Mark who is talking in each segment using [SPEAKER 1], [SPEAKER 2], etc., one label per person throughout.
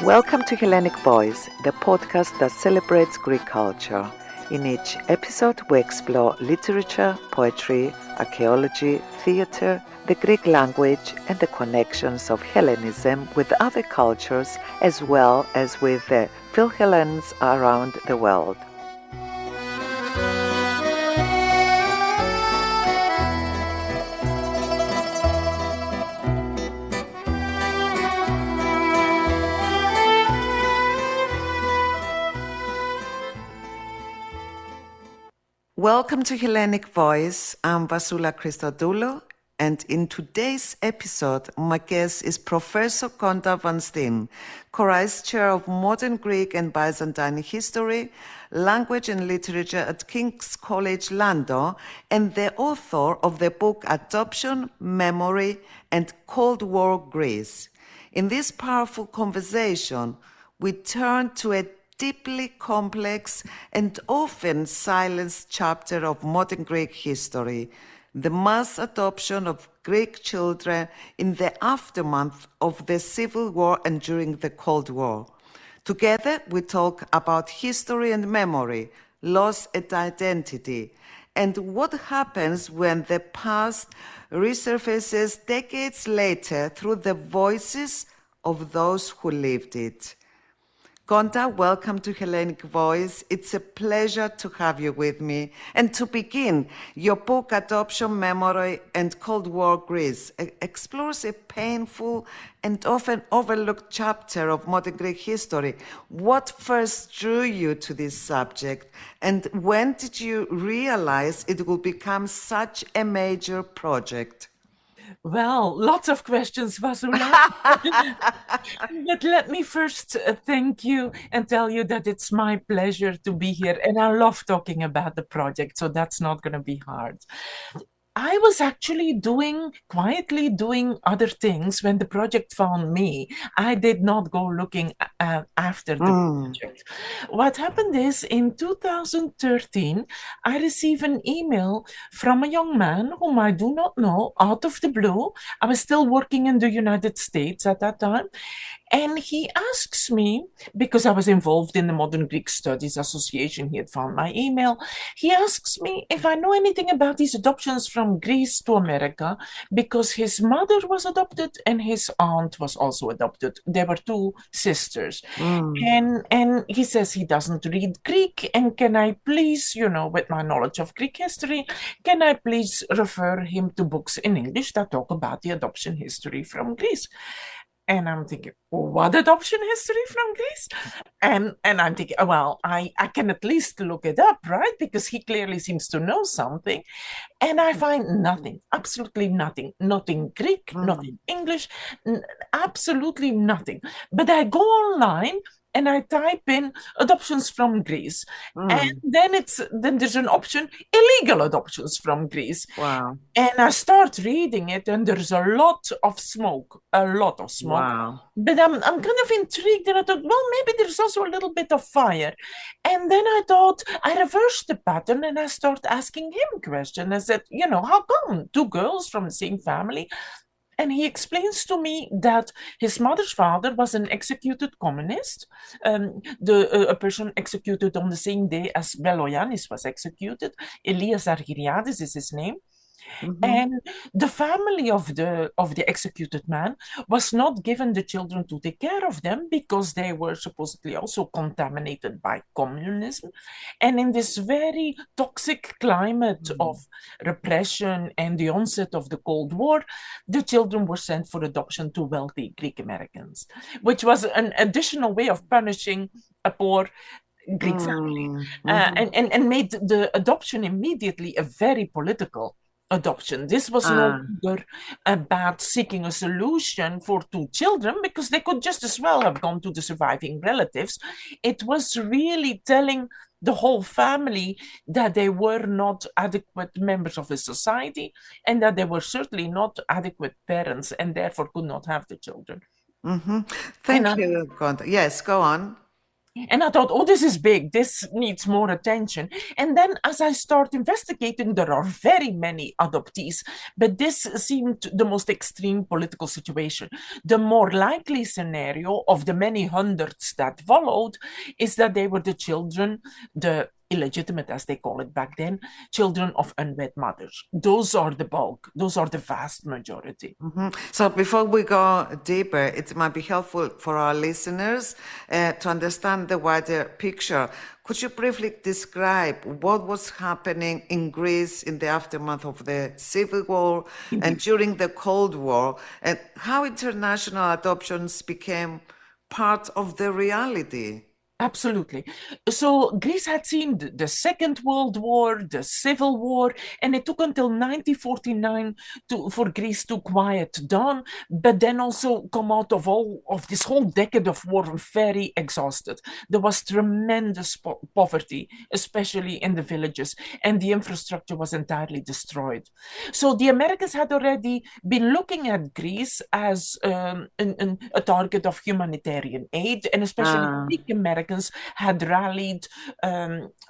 [SPEAKER 1] Welcome to Hellenic Voice, the podcast that celebrates Greek culture. In each episode, we explore literature, poetry, archaeology, theatre, the Greek language, and the connections of Hellenism with other cultures, as well as with the Philhellenes around the world. Welcome to Hellenic Voice. I'm Vassoula Christodoulou, and in today's episode, my guest is Professor Gonda Van Steen, Koraes Chair of Modern Greek and Byzantine History, Language and Literature at King's College London, and the author of the book Adoption, Memory, and Cold War Greece. In this powerful conversation, we turn to a deeply complex and often silenced chapter of modern Greek history, the mass adoption of Greek children in the aftermath of the Civil War and during the Cold War. Together, we talk about history and memory, loss and identity, and what happens when the past resurfaces decades later through the voices of those who lived it. Gonda, welcome to Hellenic Voice. It's a pleasure to have you with me. And to begin, your book, Adoption, Memory, and Cold War Greece, explores a painful and often overlooked chapter of modern Greek history. What first drew you to this subject? And when did you realize it would become such a major project?
[SPEAKER 2] Well, lots of questions, Vassoula. But let me first thank you and tell you that it's my pleasure to be here. And I love talking about the project, so that's not going to be hard. I was actually quietly doing other things when the project found me. I did not go looking after the project. What happened is in 2013, I received an email from a young man whom I do not know, out of the blue. I was still working in the United States at that time. And he asks me, because I was involved in the Modern Greek Studies Association, he had found my email. He asks me if I know anything about these adoptions from Greece to America, because his mother was adopted and his aunt was also adopted. There were two sisters. And he says he doesn't read Greek, and can I please, with my knowledge of Greek history, can I please refer him to books in English that talk about the adoption history from Greece? And I'm thinking, what adoption history from Greece? And I'm thinking, well, I can at least look it up, right? Because he clearly seems to know something. And I find nothing, absolutely nothing. Not in Greek, not in English, absolutely nothing. But I go online and I type in adoptions from Greece. And then there's an option, illegal adoptions from Greece.
[SPEAKER 1] Wow.
[SPEAKER 2] And I start reading it, and there's a lot of smoke.
[SPEAKER 1] Wow.
[SPEAKER 2] But I'm kind of intrigued, and I thought, well, maybe there's also a little bit of fire. And then I thought, I reversed the pattern, and I started asking him questions. I said, how come two girls from the same family? And he explains to me that his mother's father was an executed communist, a person executed on the same day as Beloyanis was executed. Elias Argyriadis is his name. And the family of the executed man was not given the children to take care of them because they were supposedly also contaminated by communism. And in this very toxic climate of repression and the onset of the Cold War, the children were sent for adoption to wealthy Greek Americans, which was an additional way of punishing a poor Greek family, and made the adoption immediately a very political adoption. This was no longer about seeking a solution for two children, because they could just as well have gone to the surviving relatives. It was really telling the whole family that they were not adequate members of the society, and that they were certainly not adequate parents, and therefore could not have the children.
[SPEAKER 1] Thank you, Gonda. Yes, go on.
[SPEAKER 2] And I thought, oh, this is big. This needs more attention. And then as I start investigating, there are very many adoptees, but this seemed the most extreme political situation. The more likely scenario of the many hundreds that followed is that they were the children, the illegitimate, as they call it back then, children of unwed mothers. Those are the bulk. Those are the vast majority.
[SPEAKER 1] So before we go deeper, it might be helpful for our listeners to understand the wider picture. Could you briefly describe what was happening in Greece in the aftermath of the Civil War and during the Cold War, and how international adoptions became part of the reality?
[SPEAKER 2] Absolutely. So Greece had seen the Second World War, the Civil War, and it took until 1949 for Greece to quiet down, but then also come out of all of this whole decade of war very exhausted. There was tremendous poverty, especially in the villages, and the infrastructure was entirely destroyed. So the Americans had already been looking at Greece as a target of humanitarian aid, and especially Greek Americans had rallied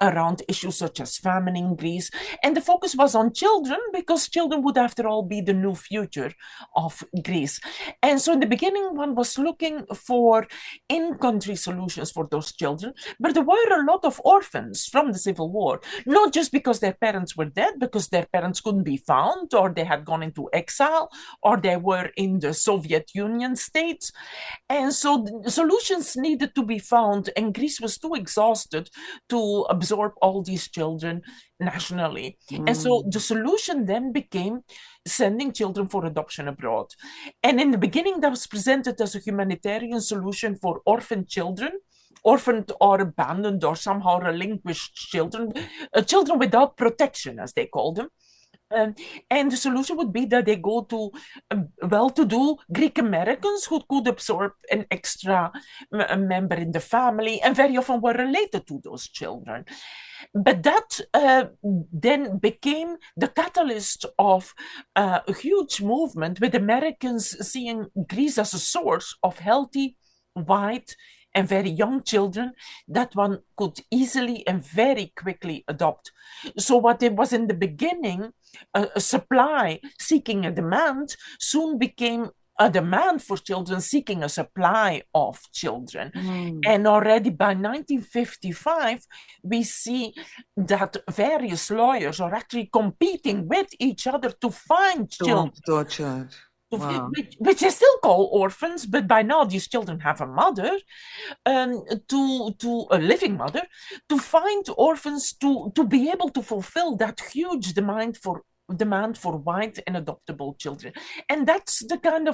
[SPEAKER 2] around issues such as famine in Greece. And the focus was on children because children would, after all, be the new future of Greece. And so in the beginning, one was looking for in-country solutions for those children. But there were a lot of orphans from the Civil War, not just because their parents were dead, because their parents couldn't be found, or they had gone into exile, or they were in the Soviet Union states. And so solutions needed to be found, and Greece was too exhausted to absorb all these children nationally. And so the solution then became sending children for adoption abroad. And in the beginning, that was presented as a humanitarian solution for orphaned children, orphaned or abandoned or somehow relinquished children, children without protection, as they called them. And the solution would be that they go to well-to-do Greek Americans who could absorb an extra member in the family, and very often were related to those children. But that then became the catalyst of a huge movement with Americans seeing Greece as a source of healthy, white, and very young children that one could easily and very quickly adopt. So what it was in the beginning, a supply seeking a demand, soon became a demand for children seeking a supply of children. And already by 1955, we see that various lawyers are actually competing with each other to find children.
[SPEAKER 1] Wow.
[SPEAKER 2] Which they still call orphans, but by now these children have a mother, to a living mother, to find orphans to be able to fulfill that huge demand for white and adoptable children. And that's the kind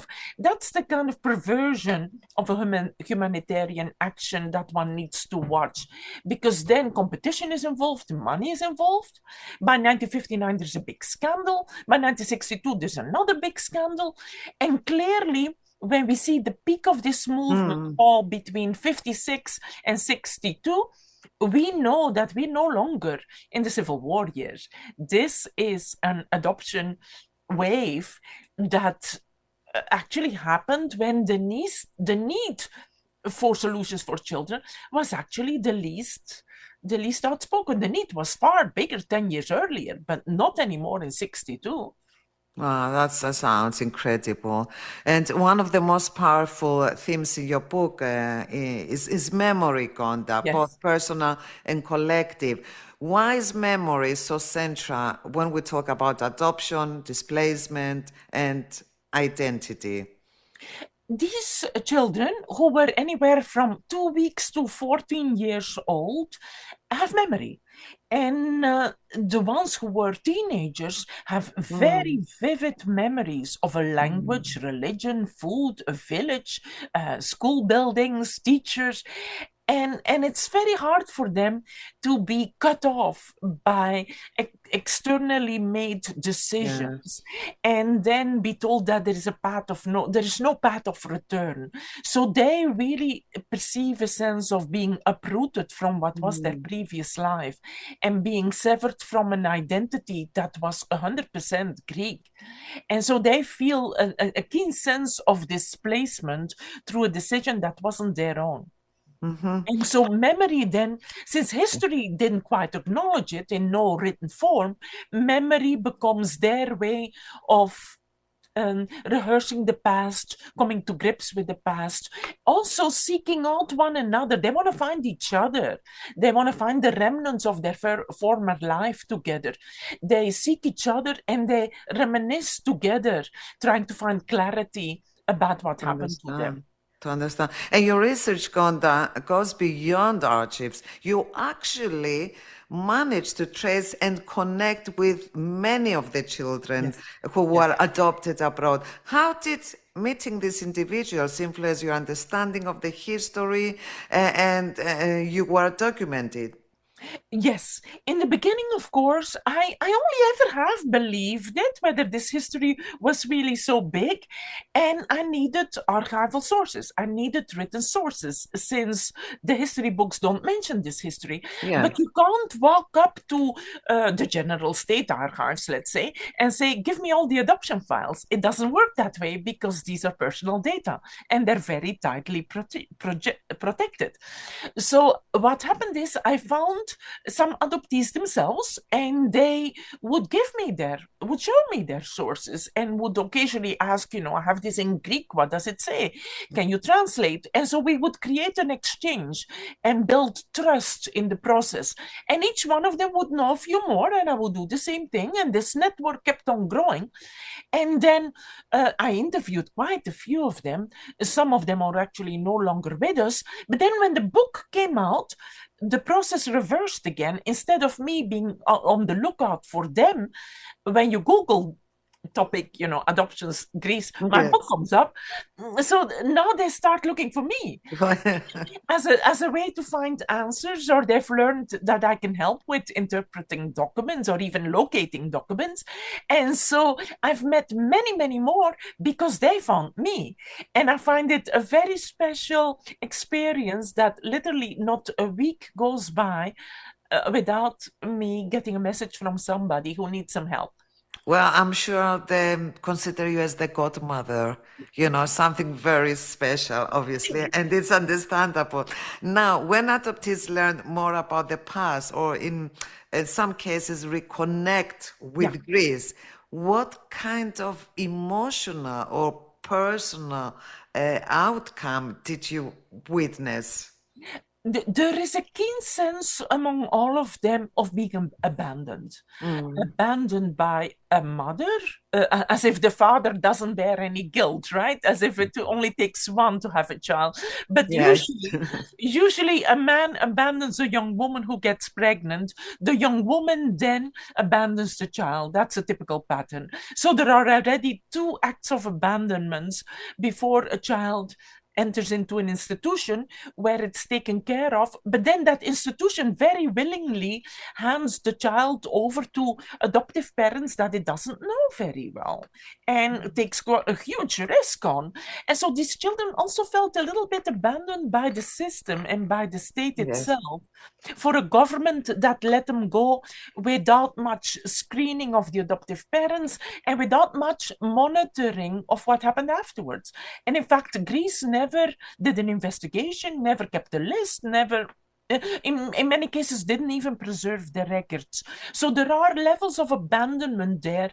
[SPEAKER 2] of perversion of a humanitarian action that one needs to watch, because then competition is involved, money is involved. By 1959 there's a big scandal. By 1962 there's another big scandal. And clearly, when we see the peak of this movement fall between 56 and 62, we know that we're no longer in the Civil War years. This is an adoption wave that actually happened when the need for solutions for children was actually the least outspoken. The need was far bigger 10 years earlier, but not anymore in 62.
[SPEAKER 1] Wow, that sounds incredible. And one of the most powerful themes in your book is memory, Gonda,
[SPEAKER 2] Yes.
[SPEAKER 1] both personal and collective. Why is memory so central when we talk about adoption, displacement, and identity?
[SPEAKER 2] These children, who were anywhere from 2 weeks to 14 years old, have memory. And the ones who were teenagers have very vivid memories of a language, religion, food, a village, school buildings, teachers. And it's very hard for them to be cut off by externally made decisions, and then be told that there is no path of return. So they really perceive a sense of being uprooted from what was their previous life and being severed from an identity that was 100% Greek. And so they feel a keen sense of displacement through a decision that wasn't their own. And so memory then, since history didn't quite acknowledge it in no written form, memory becomes their way of rehearsing the past, coming to grips with the past, also seeking out one another. They want to find each other. They want to find the remnants of their former life together. They seek each other and they reminisce together, trying to find clarity about what happened to them.
[SPEAKER 1] To understand. And your research, Gonda, goes beyond archives. You actually managed to trace and connect with many of the children who were adopted abroad. How did meeting these individuals influence your understanding of the history and you were documented?
[SPEAKER 2] Yes, in the beginning, of course, I only ever have believed it, whether this history was really so big. And I needed archival sources. I needed written sources, since the history books don't mention this history.
[SPEAKER 1] Yeah.
[SPEAKER 2] But you can't walk up to the General State Archives, let's say, and say, give me all the adoption files. It doesn't work that way, because these are personal data and they're very tightly protected. So what happened is I found some adoptees themselves, and they would show me their sources, and would occasionally ask, I have this in Greek, what does it say? Can you translate? And so we would create an exchange and build trust in the process. And each one of them would know a few more, and I would do the same thing. And this network kept on growing. And then I interviewed quite a few of them. Some of them are actually no longer with us. But then when the book came out, the process reversed again. Instead of me being on the lookout for them, when you Google topic, adoptions, Greece, my book comes up. So now they start looking for me as a way to find answers, or they've learned that I can help with interpreting documents or even locating documents. And so I've met many, many more because they found me. And I find it a very special experience that literally not a week goes by without me getting a message from somebody who needs some help.
[SPEAKER 1] Well, I'm sure they consider you as the godmother, something very special, obviously, and it's understandable. Now, when adoptees learn more about the past, or in some cases reconnect with Greece, what kind of emotional or personal outcome did you witness?
[SPEAKER 2] There is a keen sense among all of them of being abandoned. Abandoned by a mother, as if the father doesn't bear any guilt, right? As if it only takes one to have a child. But usually a man abandons a young woman who gets pregnant. The young woman then abandons the child. That's a typical pattern. So there are already two acts of abandonments before a child enters into an institution where it's taken care of, but then that institution very willingly hands the child over to adoptive parents that it doesn't know very well, and takes a huge risk on. And so these children also felt a little bit abandoned by the system and by the state itself, for a government that let them go without much screening of the adoptive parents and without much monitoring of what happened afterwards. And in fact, Greece never did an investigation, never kept a list, never, in many cases, didn't even preserve the records. So there are levels of abandonment there.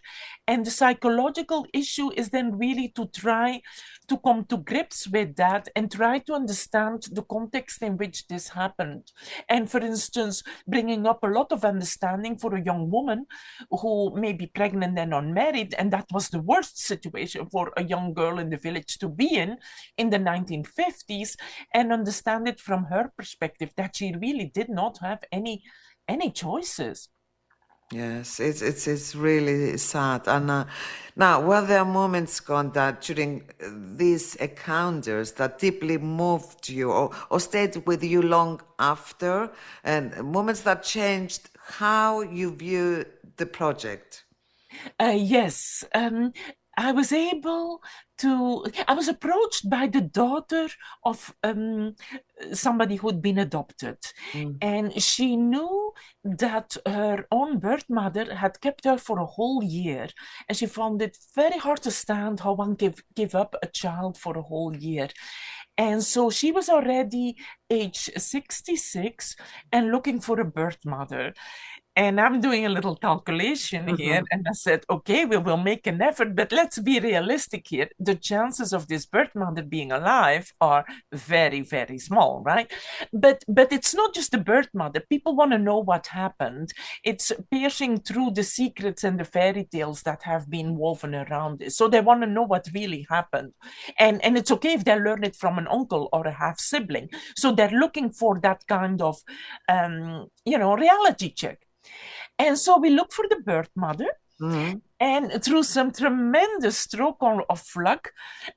[SPEAKER 2] And the psychological issue is then really to try to come to grips with that and try to understand the context in which this happened. And for instance, bringing up a lot of understanding for a young woman who may be pregnant and unmarried, and that was the worst situation for a young girl in the village to be in the 1950s, and understand it from her perspective, that she really did not have any choices.
[SPEAKER 1] Yes, it's really sad. And now, were there moments, Gonda, during these encounters that deeply moved you, or stayed with you long after, and moments that changed how you view the project?
[SPEAKER 2] Yes. I was approached by the daughter of somebody who'd been adopted. And she knew that her own birth mother had kept her for a whole year. And she found it very hard to stand how one give up a child for a whole year. And so she was already age 66 and looking for a birth mother. And I'm doing a little calculation here. And I said, okay, we will make an effort, but let's be realistic here. The chances of this birth mother being alive are very, very small, right? But it's not just the birth mother. People want to know what happened. It's piercing through the secrets and the fairy tales that have been woven around this. So they want to know what really happened. And it's okay if they learn it from an uncle or a half sibling. So they're looking for that kind of, reality check. And so we look for the birth mother. And through some tremendous stroke of luck,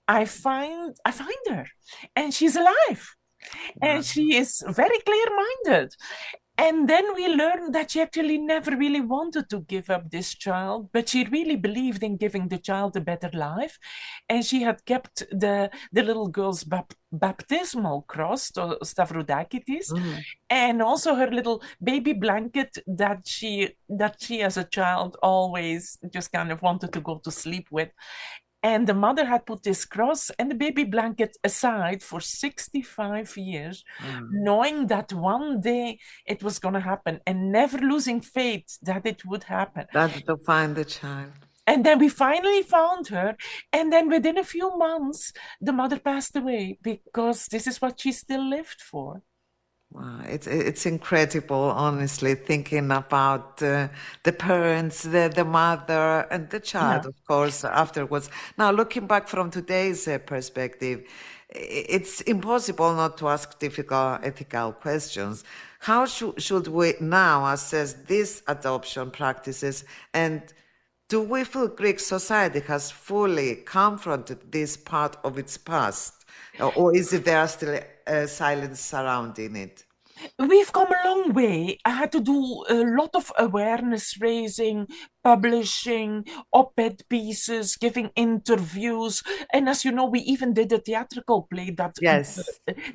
[SPEAKER 2] I find her. And she's alive. And she is very clear-minded. And then we learned that she actually never really wanted to give up this child, but she really believed in giving the child a better life. And she had kept the little girl's baptismal cross, Stavrodakitis, and also her little baby blanket that she as a child always just kind of wanted to go to sleep with. And the mother had put this cross and the baby blanket aside for 65 years, knowing that one day it was going to happen and never losing faith that it would happen.
[SPEAKER 1] That's to find the child.
[SPEAKER 2] And then we finally found her. And then within a few months, the mother passed away because this is what she still lived for.
[SPEAKER 1] Wow, it's incredible, honestly, thinking about the parents, the mother, and the child, of course, afterwards. Now, looking back from today's perspective, it's impossible not to ask difficult ethical questions. How should we now assess these adoption practices, and do we feel Greek society has fully confronted this part of its past, or is there still silence surrounding it?
[SPEAKER 2] We've come a long way. I had to do a lot of awareness raising, publishing, op-ed pieces, giving interviews. And as you know, we even did a theatrical play that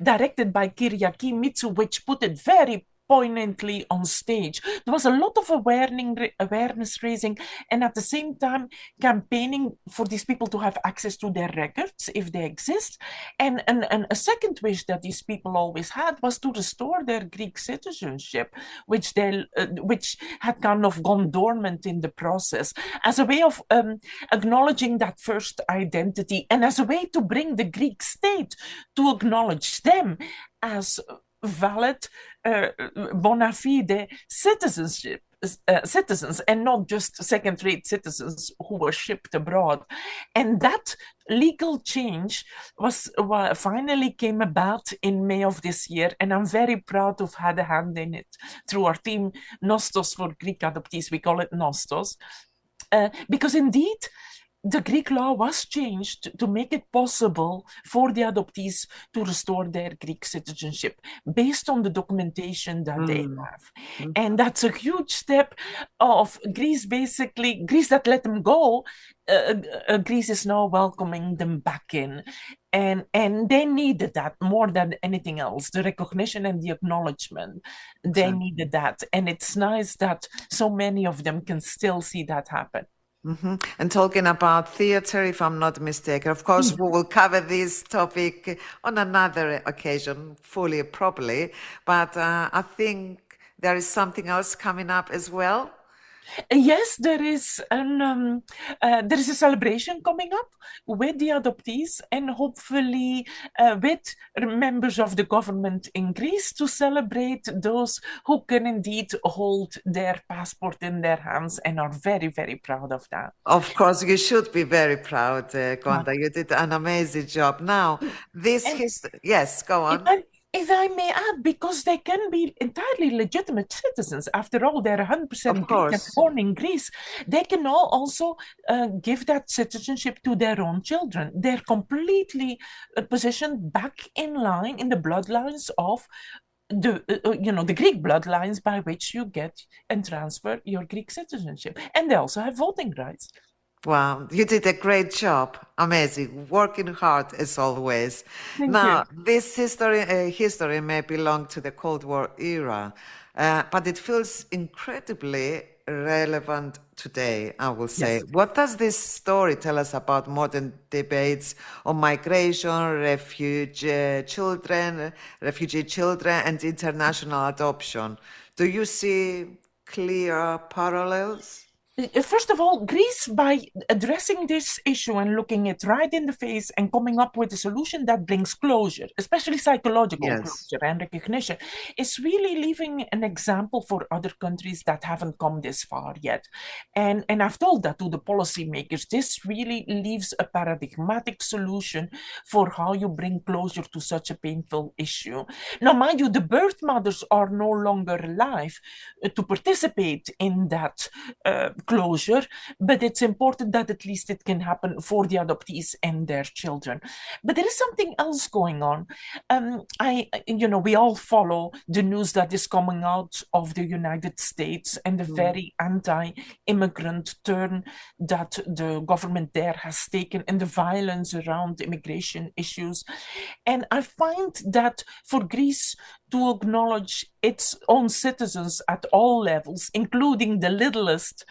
[SPEAKER 2] directed by Kyriaki Mitsu, which put it very poignantly on stage. There was a lot of awareness raising, and at the same time campaigning for these people to have access to their records if they exist. And a second wish that these people always had was to restore their Greek citizenship, which had kind of gone dormant in the process, as a way of acknowledging that first identity, and as a way to bring the Greek state to acknowledge them as valid, bona fide citizens, and not just second-rate citizens who were shipped abroad. And that legal change finally came about in May of this year, and I'm very proud to have had a hand in it through our team, Nostos for Greek adoptees. We call it Nostos, because indeed, the Greek law was changed to make it possible for the adoptees to restore their Greek citizenship based on the documentation that they have. And that's a huge step of Greece, basically. Greece that let them go, Greece is now welcoming them back in. And they needed that more than anything else, the recognition and the acknowledgement. They needed that. And it's nice that so many of them can still see that happen.
[SPEAKER 1] And talking about theater, if I'm not mistaken, of course, we will cover this topic on another occasion, fully, properly. But I think there is something else coming up as well.
[SPEAKER 2] Yes, there is a celebration coming up with the adoptees, and hopefully with members of the government in Greece, to celebrate those who can indeed hold their passport in their hands and are very, very proud of that.
[SPEAKER 1] Of course, you should be very proud, Gonda. You did an amazing job. Now, yes, go on.
[SPEAKER 2] If I may add, because they can be entirely legitimate citizens. After all, they're 100% Greek and born in Greece. They can also give that citizenship to their own children. They're completely positioned back in line in the bloodlines of the Greek bloodlines by which you get and transfer your Greek citizenship. And they also have voting rights.
[SPEAKER 1] Wow, you did a great job. Amazing. Working hard as always.
[SPEAKER 2] Thank you.
[SPEAKER 1] Now, this history may belong to the Cold War era, but it feels incredibly relevant today, I will say.
[SPEAKER 2] Yes.
[SPEAKER 1] What does this story tell us about modern debates on migration, refugee children, and international adoption? Do you see clear parallels?
[SPEAKER 2] First of all, Greece, by addressing this issue and looking it right in the face and coming up with a solution that brings closure, especially psychological
[SPEAKER 1] Yes.
[SPEAKER 2] closure and recognition, is really leaving an example for other countries that haven't come this far yet. And I've told that to the policymakers. This really leaves a paradigmatic solution for how you bring closure to such a painful issue. Now, mind you, the birth mothers are no longer alive to participate in that closure, but it's important that at least it can happen for the adoptees and their children. But there is something else going on. We all follow the news that is coming out of the United States and the
[SPEAKER 1] Mm.
[SPEAKER 2] very anti-immigrant turn that the government there has taken and the violence around immigration issues. And I find that for Greece to acknowledge its own citizens at all levels, including the littlest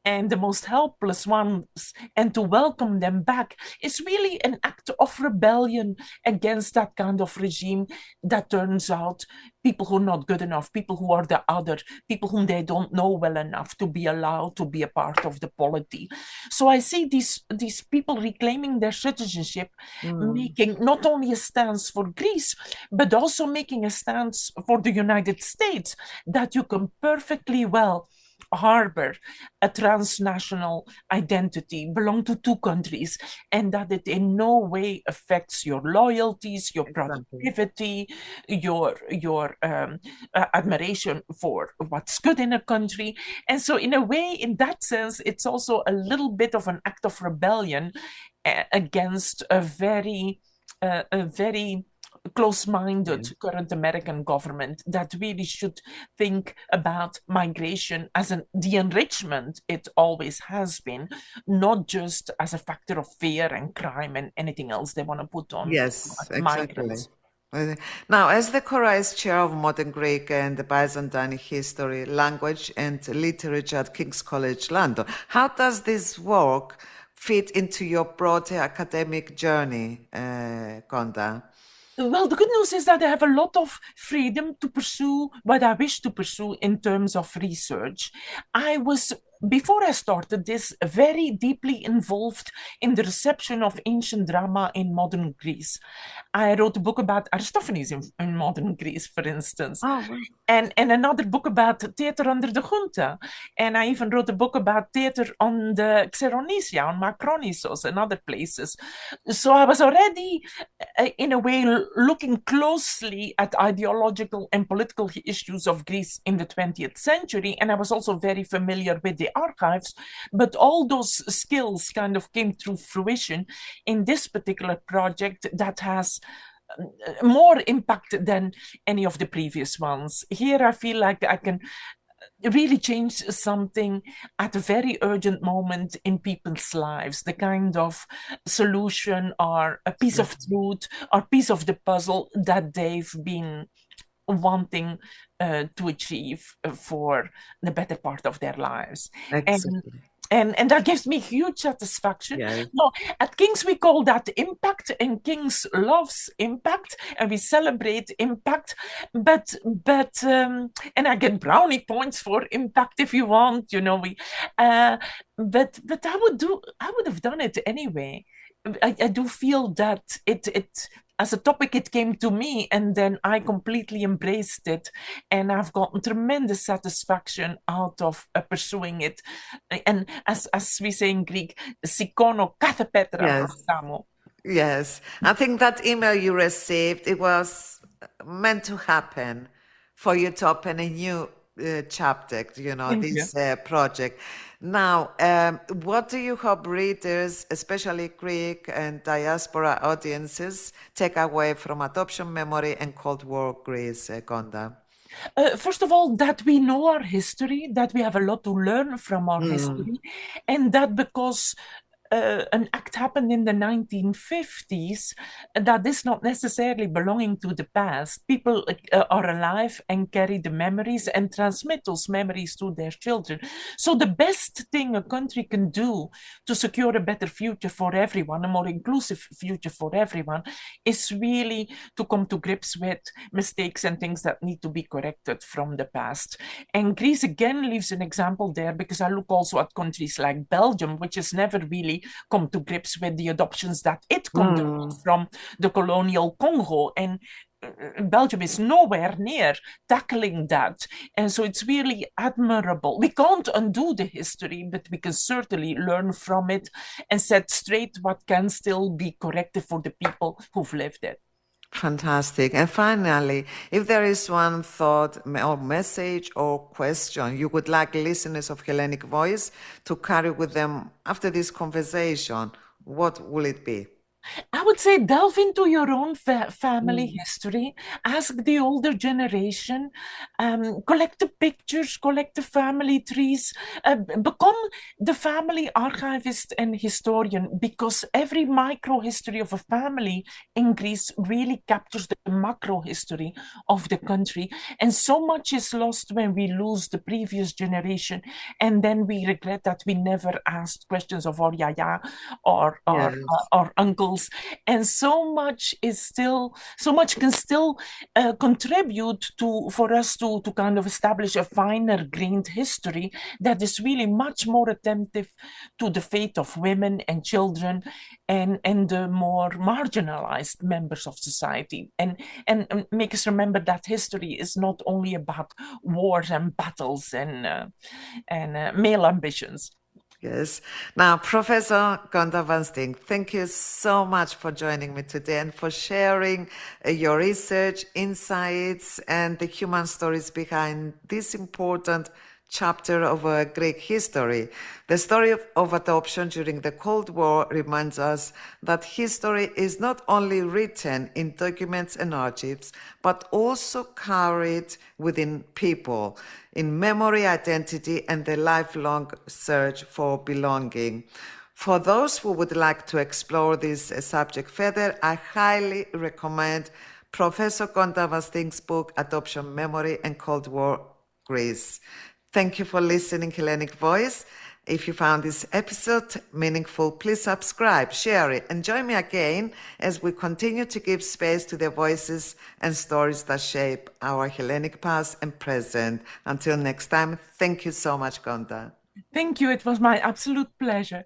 [SPEAKER 2] and the most helpless ones, and to welcome them back is really an act of rebellion against that kind of regime that turns out people who are not good enough, people who are the other, people whom they don't know well enough to be allowed to be a part of the polity. So I see these people reclaiming their citizenship,
[SPEAKER 1] Mm.
[SPEAKER 2] making not only a stance for Greece, but also making a stance for the United States that you can perfectly well harbor a transnational identity, belong to two countries, and that it in no way affects your loyalties, your
[SPEAKER 1] Exactly.
[SPEAKER 2] productivity, your admiration for what's good in a country. And so, in a way, in that sense, it's also a little bit of an act of rebellion against a very close-minded
[SPEAKER 1] Yeah.
[SPEAKER 2] current American government that really should think about migration as the enrichment it always has been, not just as a factor of fear and crime and anything else they want to put on
[SPEAKER 1] Yes, exactly.
[SPEAKER 2] migrants.
[SPEAKER 1] Uh, Now, as the Koraes Chair of Modern Greek and Byzantine History, Language and Literature at King's College London, how does this work fit into your broader academic journey, Gonda?
[SPEAKER 2] Well, the good news is that I have a lot of freedom to pursue what I wish to pursue in terms of research. Before I started this, very deeply involved in the reception of ancient drama in modern Greece. I wrote a book about Aristophanes in modern Greece, for instance,
[SPEAKER 1] Oh, well.
[SPEAKER 2] and another book about theater under the junta. And I even wrote a book about theater on the Xeronesia, on Macronisos and other places. So I was already, in a way, looking closely at ideological and political issues of Greece in the 20th century. And I was also very familiar with the archives. But all those skills kind of came to fruition in this particular project that has more impact than any of the previous ones. Here, I feel like I can really change something at a very urgent moment in people's lives, the kind of solution or a piece of truth or piece of the puzzle that they've been wanting to achieve for the better part of their lives. And
[SPEAKER 1] Exactly.
[SPEAKER 2] and that gives me huge satisfaction.
[SPEAKER 1] Yes.
[SPEAKER 2] No, at King's we call that impact, and King's loves impact, and we celebrate impact. But and I get brownie points for impact if you want. Uh, but I would have done it anyway. I do feel that it as a topic it came to me and then I completely embraced it and I've gotten tremendous satisfaction out of pursuing it. And as we say in Greek, sikono κάθε πέτρα
[SPEAKER 1] Yes.
[SPEAKER 2] μπροστά.
[SPEAKER 1] Yes. I think that email you received, it was meant to happen for you to open a new chapter,
[SPEAKER 2] Thank you.
[SPEAKER 1] this project. Now, what do you hope readers, especially Greek and diaspora audiences, take away from Adoption Memory and Cold War Greece, Gonda?
[SPEAKER 2] First of all, that we know our history, that we have a lot to learn from our history, and that because an act happened in the 1950s that is not necessarily belonging to the past. People are alive and carry the memories and transmit those memories to their children. So the best thing a country can do to secure a better future for everyone, a more inclusive future for everyone, is really to come to grips with mistakes and things that need to be corrected from the past. And Greece again leaves an example there, because I look also at countries like Belgium, which has never really come to grips with the adoptions that it controlled from the colonial Congo. And Belgium is nowhere near tackling that. And so it's really admirable. We can't undo the history, but we can certainly learn from it and set straight what can still be corrected for the people who've lived it.
[SPEAKER 1] Fantastic. And finally, if there is one thought or message or question you would like listeners of Hellenic Voice to carry with them after this conversation, what will it be?
[SPEAKER 2] I would say delve into your own family history, ask the older generation, collect the pictures, collect the family trees, become the family archivist and historian, because every micro history of a family in Greece really captures the macro history of the country. And so much is lost when we lose the previous generation, and then we regret that we never asked questions of our yaya or our uncle. And so much can still contribute for us to kind of establish a finer grained history that is really much more attentive to the fate of women and children and the more marginalized members of society, and make us remember that history is not only about wars and battles and male ambitions.
[SPEAKER 1] Yes. Now, Professor Gonda Van Steen, thank you so much for joining me today and for sharing your research, insights, and the human stories behind this important chapter of Greek history. The story of adoption during the Cold War reminds us that history is not only written in documents and archives, but also carried within people, in memory, identity, and the lifelong search for belonging. For those who would like to explore this subject further, I highly recommend Professor Gonda Van Steen's book, Adoption, Memory, and Cold War Greece. Thank you for listening, Hellenic Voice. If you found this episode meaningful, please subscribe, share it, and join me again as we continue to give space to the voices and stories that shape our Hellenic past and present. Until next time, thank you so much, Gonda.
[SPEAKER 2] Thank you. It was my absolute pleasure.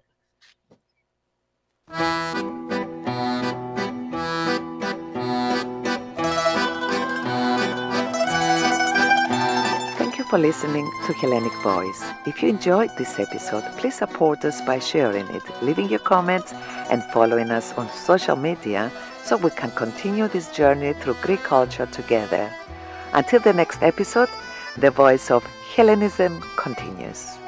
[SPEAKER 1] For listening to Hellenic Voice. If you enjoyed this episode, please support us by sharing it, leaving your comments, and following us on social media so we can continue this journey through Greek culture together. Until the next episode, the voice of Hellenism continues.